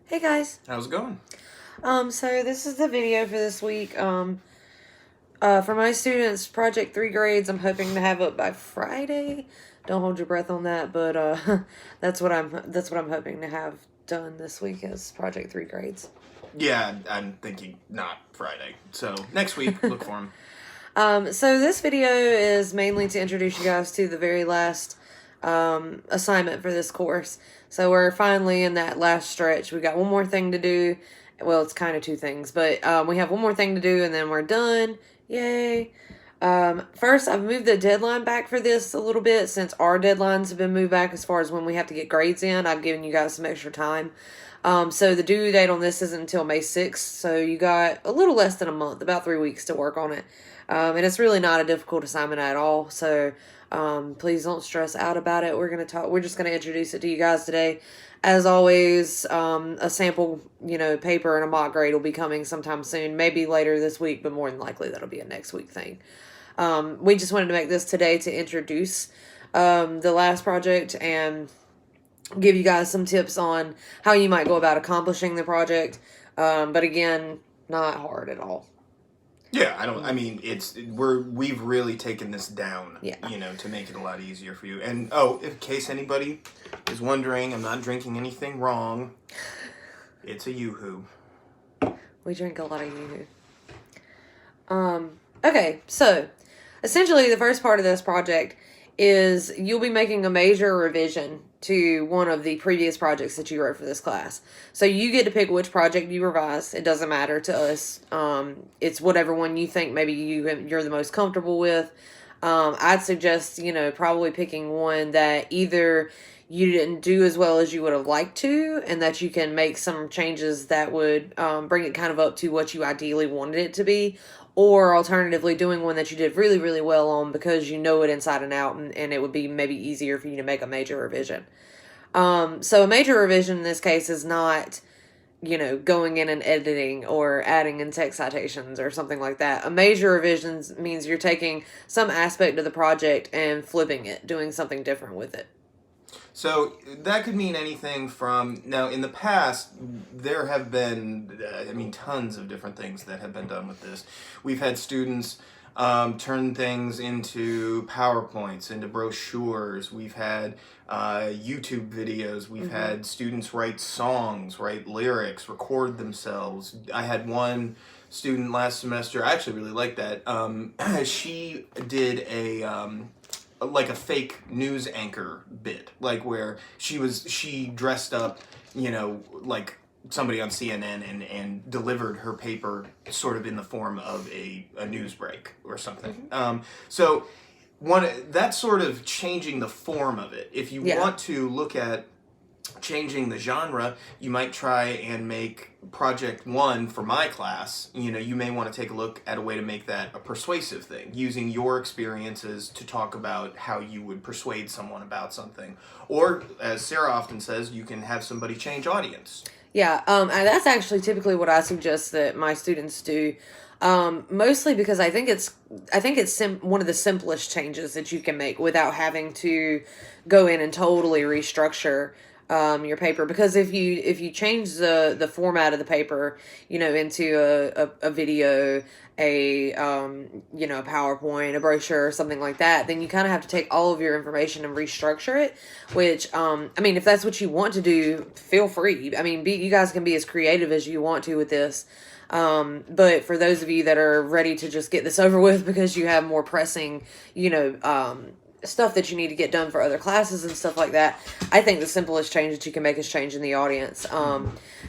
Hey guys. How's it going? So this is the video for this week. For my students, Project 3 grades, I'm hoping to have up by Friday. Don't hold your breath on that, but that's what I'm hoping to have done this week is Project 3 grades. Yeah, I'm thinking not Friday. So next week, look for him. So this video is mainly to introduce you guys to the very last assignment for this course. So we're finally in that last stretch. We got one more thing to do. Well, it's kind of two things, but we have one more thing to do and then we're done. Yay. First, I've moved the deadline back for this a little bit since our deadlines have been moved back as far as when we have to get grades in. I've given you guys some extra time. So the due date on this isn't until May 6th, so you got a little less than a month, about 3 weeks to work on it. And it's really not a difficult assignment at all, so please don't stress out about it. We're just gonna introduce it to you guys today. As always, a sample, paper and a mock grade will be coming sometime soon, maybe later this week, but more than likely that'll be a next week thing. We just wanted to make this today to introduce the last project and give you guys some tips on how you might go about accomplishing the project. But again, not hard at all. Yeah, we've really taken this down, Yeah. To make it a lot easier for you. And in case anybody is wondering, I'm not drinking anything wrong. It's a Yoo-hoo. We drink a lot of Yoo-hoo. Okay, so essentially the first part of this project is you'll be making a major revision to one of the previous projects that you wrote for this class. So you get to pick which project you revise. It doesn't matter to us. It's whatever one you think maybe you're the most comfortable with. I'd suggest, probably picking one that either you didn't do as well as you would have liked to, and that you can make some changes that would bring it kind of up to what you ideally wanted it to be, or alternatively doing one that you did really, really well on because you know it inside and out, and it would be maybe easier for you to make a major revision. So a major revision in this case is not, going in and editing or adding in text citations or something like that. A major revision means you're taking some aspect of the project and flipping it, doing something different with it. So that could mean anything from, now in the past, there have been, tons of different things that have been done with this. We've had students turn things into PowerPoints, into brochures. We've had YouTube videos. We've had students write songs, write lyrics, record themselves. I had one student last semester, I actually really liked that. She did like a fake news anchor bit, like where she dressed up, like somebody on CNN and delivered her paper sort of in the form of a news break or something. So that's sort of changing the form of it. If you want to look at changing the genre, you might try and make project 1 for my class. You may want to take a look at a way to make that a persuasive thing, using your experiences to talk about how you would persuade someone about something. Or, as Sarah often says, you can have somebody change audience. Yeah, and that's actually typically what I suggest that my students do. Mostly because I think it's one of the simplest changes that you can make without having to go in and totally restructure your paper. Because if you change the format of the paper, into a video, a PowerPoint, a brochure, or something like that, then you kind of have to take all of your information and restructure it, which, if that's what you want to do, feel free. You guys can be as creative as you want to with this. But for those of you that are ready to just get this over with because you have more pressing, stuff that you need to get done for other classes and stuff like that, I think the simplest change that you can make is changing the audience,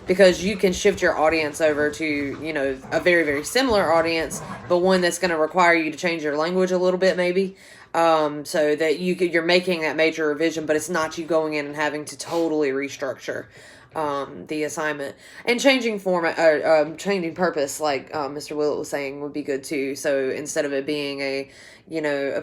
because you can shift your audience over to, a very, very similar audience, but one that's going to require you to change your language a little bit maybe, so that you're making that major revision, but it's not you going in and having to totally restructure the assignment. And changing format or changing purpose, like Mr. Willett was saying, would be good too. So instead of it being a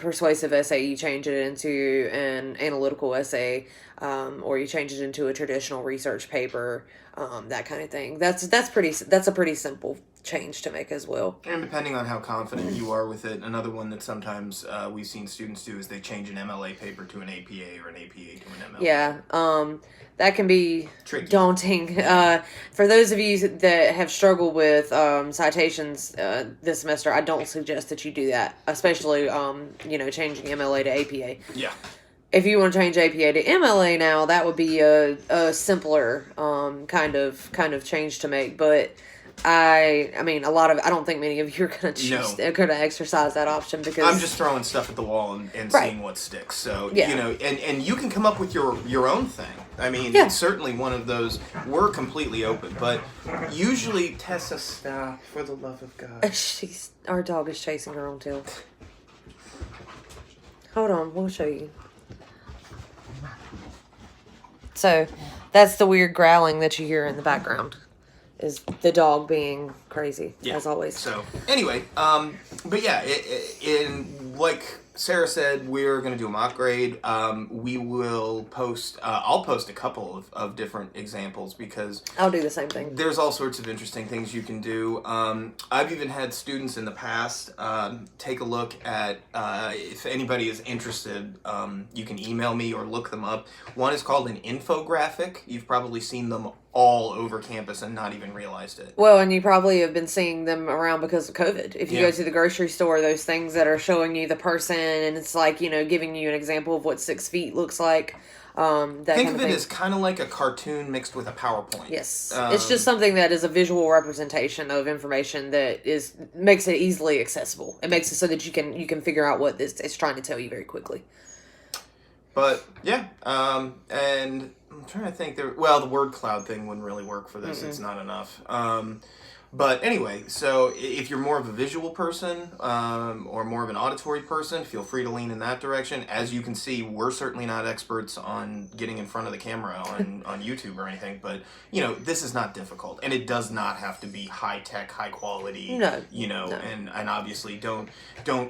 persuasive essay, you change it into an analytical essay, or you change it into a traditional research paper, that kind of thing. That's a pretty simple change to make as well. And depending on how confident you are with it, another one that sometimes we've seen students do is they change an MLA paper to an APA or an APA to an MLA. Yeah, that can be tricky. daunting. For those of you that have struggled with citations this semester, I don't suggest that you do that, especially changing MLA to APA. Yeah. If you want to change APA to MLA now, that would be a simpler kind of change to make. But I don't think many of you are going to going to exercise that option because I'm just throwing stuff at the wall and seeing what sticks. So and you can come up with your own thing. I mean, it's certainly one of those. We're completely open, but usually Tessa, stop for the love of God. Our dog is chasing her own tail. Hold on, we'll show you. So, that's the weird growling that you hear in the background. Is the dog being crazy, as always. So, anyway, but yeah, like Sarah said, we're going to do a mock grade. We will post, I'll post a couple of different examples because I'll do the same thing. There's all sorts of interesting things you can do. I've even had students in the past take a look at, if anybody is interested, you can email me or look them up. One is called an infographic. You've probably seen them all over campus and not even realized it. Well, and you probably have been seeing them around because of COVID. If you go to the grocery store, those things that are showing you the person and it's like, giving you an example of what 6 feet looks like. Think of it as kind of like a cartoon mixed with a PowerPoint. Yes. It's just something that is a visual representation of information that makes it easily accessible. It makes it so that you can figure out what this is trying to tell you very quickly. But yeah, and I'm trying to think. The word cloud thing wouldn't really work for this. Mm-mm. It's not enough. But anyway, so if you're more of a visual person or more of an auditory person, feel free to lean in that direction. As you can see, we're certainly not experts on getting in front of the camera on YouTube or anything, but this is not difficult, and it does not have to be high tech, high quality. No. And obviously don't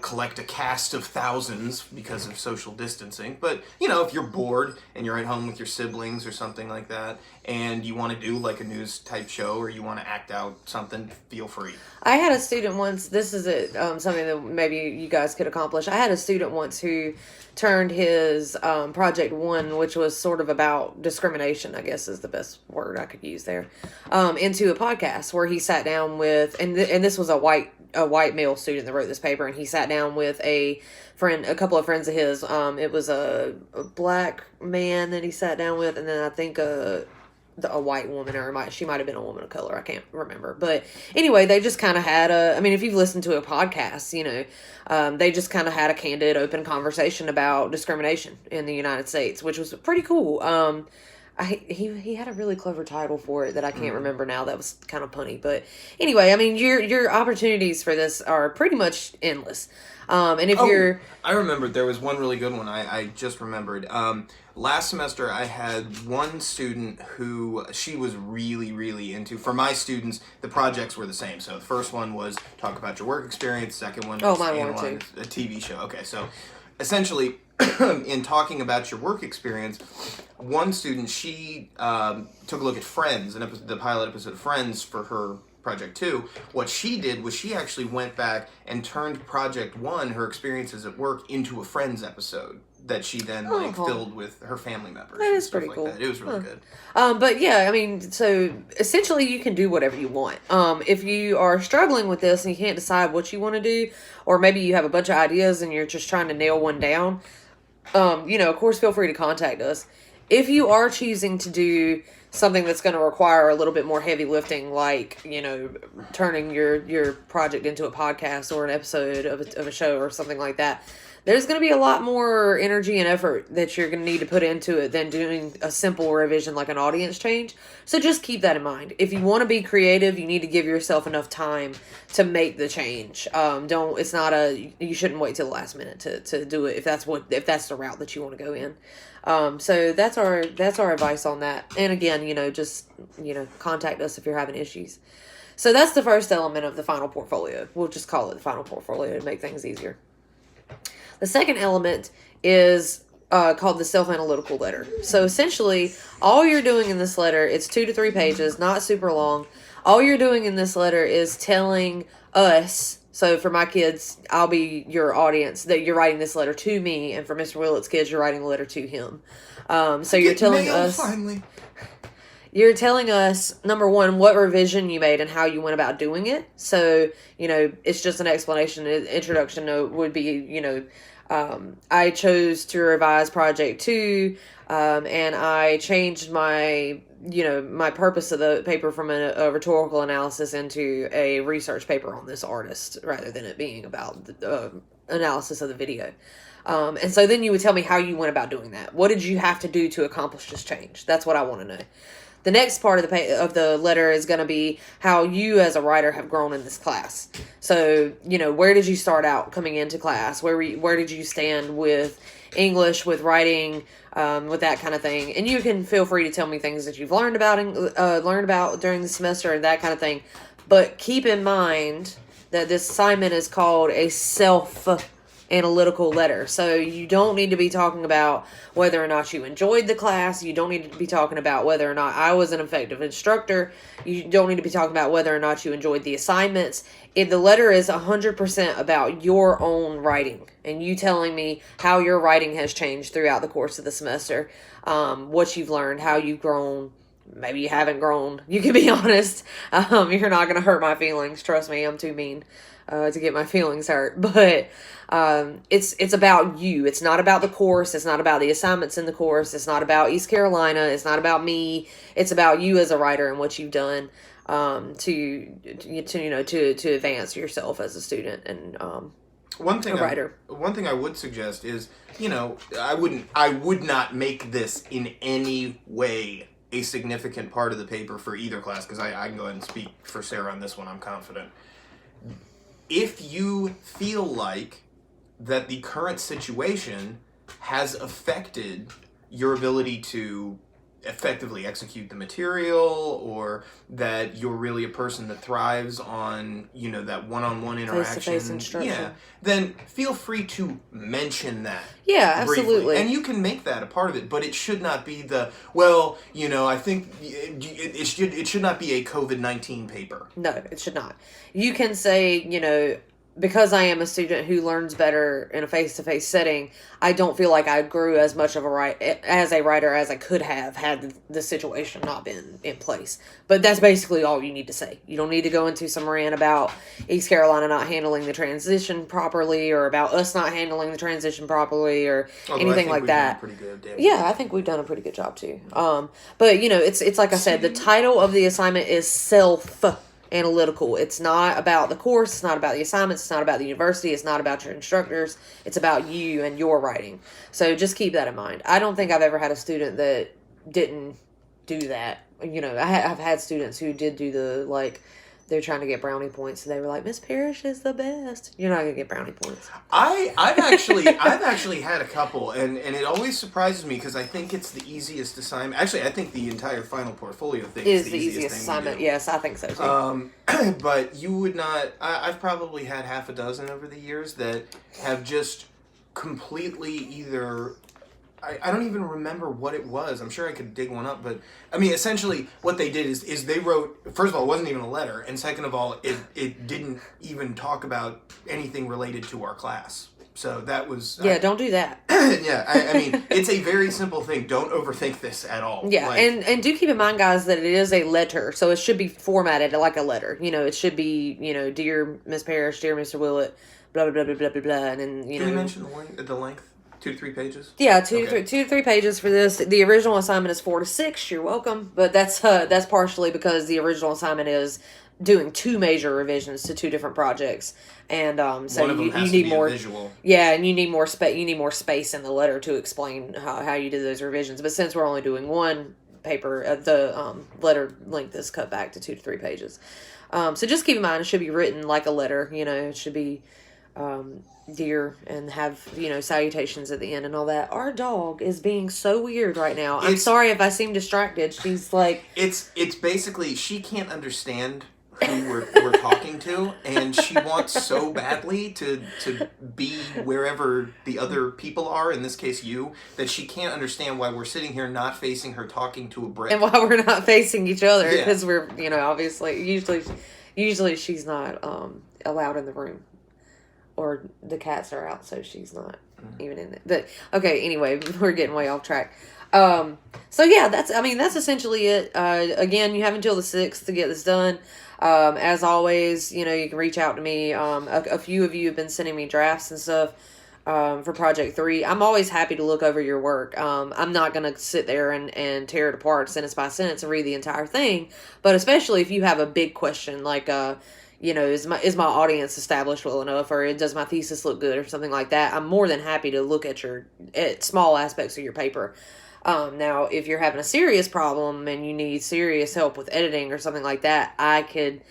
collect a cast of thousands because of social distancing. But if you're bored and you're at home with your siblings or something like that, and you want to do like a news type show or you want to act out something, feel free. I had a student once, this is something that maybe you guys could accomplish. I had a student once who turned his project 1, which was sort of about discrimination, I guess is the best word I could use there, into a podcast where he sat down with, and this was a white male student that wrote this paper, and he sat down with a couple of friends of his. It was a black man that he sat down with, and then I think a white woman, or she might have been a woman of color. I can't remember. But anyway, they just kind of had if you've listened to a podcast, they just kind of had a candid, open conversation about discrimination in the United States, which was pretty cool. He had a really clever title for it that I can't remember now. That was kind of punny. But anyway, your opportunities for this are pretty much endless. And if I remembered there was one really good one. I just remembered. Last semester, I had one student who she was really, really into. For my students, the projects were the same. So the first one was talk about your work experience. Second one was analyze a TV show. Okay, so essentially, in talking about your work experience, one student, she took a look at Friends, the pilot episode of Friends for her Project 2. What she did was she actually went back and turned Project 1, her experiences at work, into a Friends episode that she then filled with her family members. That is pretty cool. It was really good. But yeah, so essentially you can do whatever you want. If you are struggling with this and you can't decide what you want to do, or maybe you have a bunch of ideas and you're just trying to nail one down, of course, feel free to contact us. If you are choosing to do something that's going to require a little bit more heavy lifting, like, turning your project into a podcast or an episode of a show or something like that, there's going to be a lot more energy and effort that you're going to need to put into it than doing a simple revision like an audience change. So just keep that in mind. If you want to be creative, you need to give yourself enough time to make the change. You shouldn't wait till the last minute to do it if that's the route that you want to go in. So that's our advice on that. And again, just contact us if you're having issues. So that's the first element of the final portfolio. We'll just call it the final portfolio to make things easier. The second element is called the self-analytical letter. So essentially, all you're doing in this letter, it's 2 to 3 pages, not super long. All you're doing in this letter is telling us, so for my kids, I'll be your audience, that you're writing this letter to me, and for Mr. Willett's kids, you're writing a letter to him. So you're telling us... Finally. you're telling us, number one, what revision you made and how you went about doing it. So, it's just an explanation. Introduction note would be, I chose to revise project 2, and I changed my purpose of the paper from a rhetorical analysis into a research paper on this artist rather than it being about the analysis of the video. And so then you would tell me how you went about doing that. What did you have to do to accomplish this change? That's what I want to know. The next part of the letter is going to be how you as a writer have grown in this class. So, where did you start out coming into class? Where did you stand with English, with writing, with that kind of thing? And you can feel free to tell me things that you've learned about during the semester and that kind of thing. But keep in mind that this assignment is called a self-analytical letter. So you don't need to be talking about whether or not you enjoyed the class. You don't need to be talking about whether or not I was an effective instructor. You don't need to be talking about whether or not you enjoyed the assignments. The letter is 100% about your own writing and you telling me how your writing has changed throughout the course of the semester, what you've learned, how you've grown. Maybe you haven't grown. You can be honest. You're not going to hurt my feelings. Trust me, I'm too mean to get my feelings hurt. But it's about you. It's not about the course. It's not about the assignments in the course. It's not about East Carolina. It's not about me. It's about you as a writer and what you've done to advance yourself as a student and a writer. One thing I would suggest is, I would not make this in any way a significant part of the paper for either class, because I can go ahead and speak for Sarah on this one, I'm confident. If you feel like that the current situation has affected your ability to effectively execute the material, or that you're really a person that thrives on, that one-on-one interaction, face-to-face instruction, then feel free to mention that. Yeah, briefly. absolutely. And you can make that a part of it, but it should not be I think it should not be a COVID-19 paper. No, it should not. You can say, because I am a student who learns better in a face-to-face setting, I don't feel like I grew as much of a writer as I could have had the situation not been in place. But that's basically all you need to say. You don't need to go into some rant about East Carolina not handling the transition properly, or about us not handling the transition properly, or anything like that. Pretty good, yeah, I think we've done a pretty good job too. But it's like I said, the title of the assignment is self-analytical. It's not about the course. It's not about the assignments. It's not about the university. It's not about your instructors. It's about you and your writing. So just keep that in mind. I don't think I've ever had a student that didn't do that. I've had students who did do they're trying to get brownie points, and they were like, Miss Parrish is the best. You're not gonna get brownie points. I've actually had a couple, and it always surprises me, because I think it's the easiest assignment. Actually, I think the entire final portfolio thing is the easiest assignment. Yes, I think so too. But you would not. I've probably had half a dozen over the years that have just completely either. I don't even remember what it was. I'm sure I could dig one up, but essentially what they did is they wrote, first of all, it wasn't even a letter, and second of all, it didn't even talk about anything related to our class. So that was... don't do that. It's a very simple thing. Don't overthink this at all. Yeah, and do keep in mind, guys, that it is a letter, so it should be formatted like a letter. It should be, dear Miss Parrish, dear Mr. Willett, blah, blah, blah, blah, blah, blah, and then, Can you mention the length? 2 to 3 pages? Yeah, 2 to 3 pages for this. The original assignment is 4 to 6. You're welcome. But that's partially because the original assignment is doing 2 major revisions to 2 different projects, and so you need more visual. Yeah, and you need more space. You need more space in the letter to explain how you did those revisions. But since we're only doing one paper, the letter length is cut back to 2 to 3 pages. So just keep in mind, it should be written like a letter. It should be dear and have salutations at the end and all that. Our dog is being so weird right now. I'm sorry if I seem distracted. She's like, it's basically, she can't understand who we're talking to, and she wants so badly to be wherever the other people are, in this case you, that she can't understand why we're sitting here not facing her, talking to a brick, and why we're not facing each other, because we're obviously usually she's not allowed in the room. Or the cats are out, so she's not even in it. But, okay, anyway, we're getting way off track. So yeah, that's essentially it. Again, you have until the 6th to get this done. As always, you know, you can reach out to me. A few of you have been sending me drafts and stuff. For project 3, I'm always happy to look over your work. I'm not going to sit there and tear it apart sentence by sentence and read the entire thing, but especially if you have a big question like, you know, is my audience established well enough, or does my thesis look good, or something like that, I'm more than happy to look at small aspects of your paper. Now, if you're having a serious problem and you need serious help with editing or something like that, I could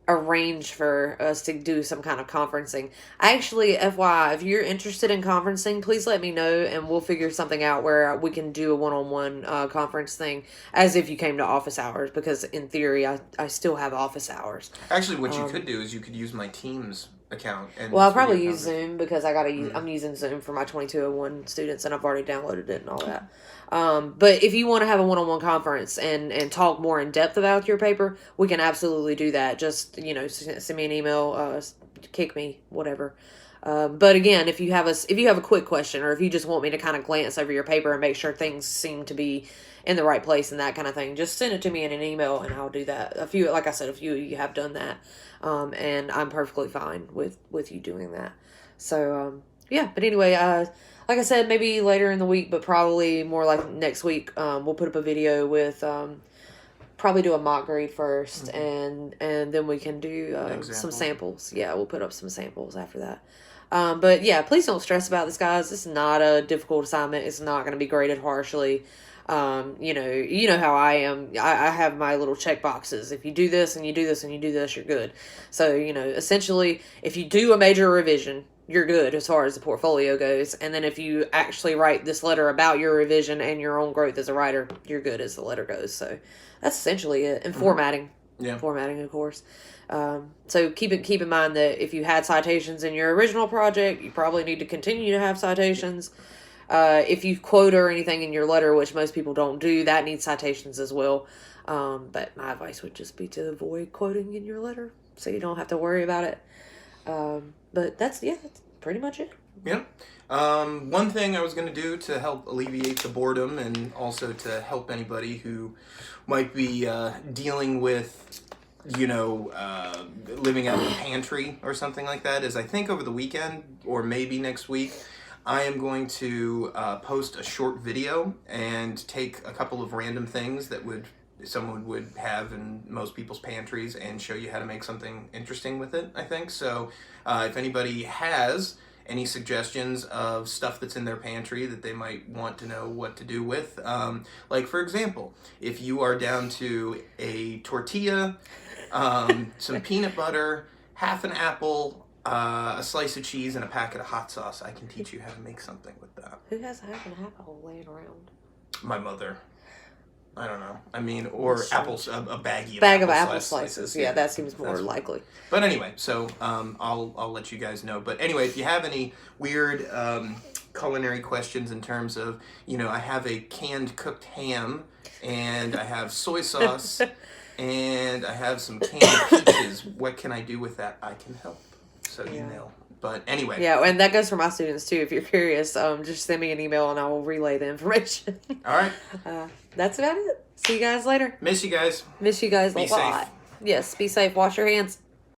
arrange for us to do some kind of conferencing. Actually, FYI, if you're interested in conferencing, please let me know and we'll figure something out where we can do a one-on-one conference thing as if you came to office hours, because in theory, I still have office hours. Actually, what you could do is you could use my Teams account. And well, I'll probably use Zoom because I'm using Zoom for my 2201 students and I've already downloaded it and all that. But if you want to have a one-on-one conference and talk more in depth about your paper, we can absolutely do that. Just, you know, send me an email, kick me, whatever. But again, if you have a quick question, or if you just want me to kind of glance over your paper and make sure things seem to be in the right place and that kind of thing, just send it to me in an email and I'll do that. Like I said, a few of you have done that. And I'm perfectly fine with you doing that. So, yeah, but anyway, like I said, maybe later in the week, but probably more like next week, we'll put up a video with, probably do a mock grade first, and then we can do some samples. Yeah, we'll put up some samples after that. But yeah, please don't stress about this, guys. This is not a difficult assignment. It's not going to be graded harshly. You know how I am. I have my little check boxes. If you do this and you do this and you do this, you're good. So, you know, essentially, if you do a major revision, you're good as far as the portfolio goes. And then if you actually write this letter about your revision and your own growth as a writer, you're good as the letter goes. So that's essentially it. And formatting. Yeah. Formatting, of course. So keep in mind that if you had citations in your original project, you probably need to continue to have citations. If you quote or anything in your letter, which most people don't do, that needs citations as well. But my advice would just be to avoid quoting in your letter so you don't have to worry about it. But that's pretty much it. Yeah. One thing I was going to do to help alleviate the boredom and also to help anybody who might be dealing with, you know, living out of a pantry or something like that is I think over the weekend or maybe next week, I am going to post a short video and take a couple of random things that someone would have in most people's pantries and show you how to make something interesting with it, I think. So if anybody has any suggestions of stuff that's in their pantry that they might want to know what to do with, like for example, if you are down to a tortilla, some peanut butter, half an apple, a slice of cheese, and a packet of hot sauce, I can teach you how to make something with that. Who has half an apple laying around? My mother. I don't know. I mean, or apples, a bag of apple slices. Yeah, that seems more likely. But anyway, so I'll let you guys know. But anyway, if you have any weird culinary questions in terms of, you know, I have a canned cooked ham, and I have soy sauce, and I have some canned peaches, what can I do with that? I can help. So email. But anyway. Yeah, and that goes for my students too. If you're curious, just send me an email and I will relay the information. All right. That's about it. See you guys later. Miss you guys. Miss you guys a lot. Be safe. Yes, be safe. Wash your hands.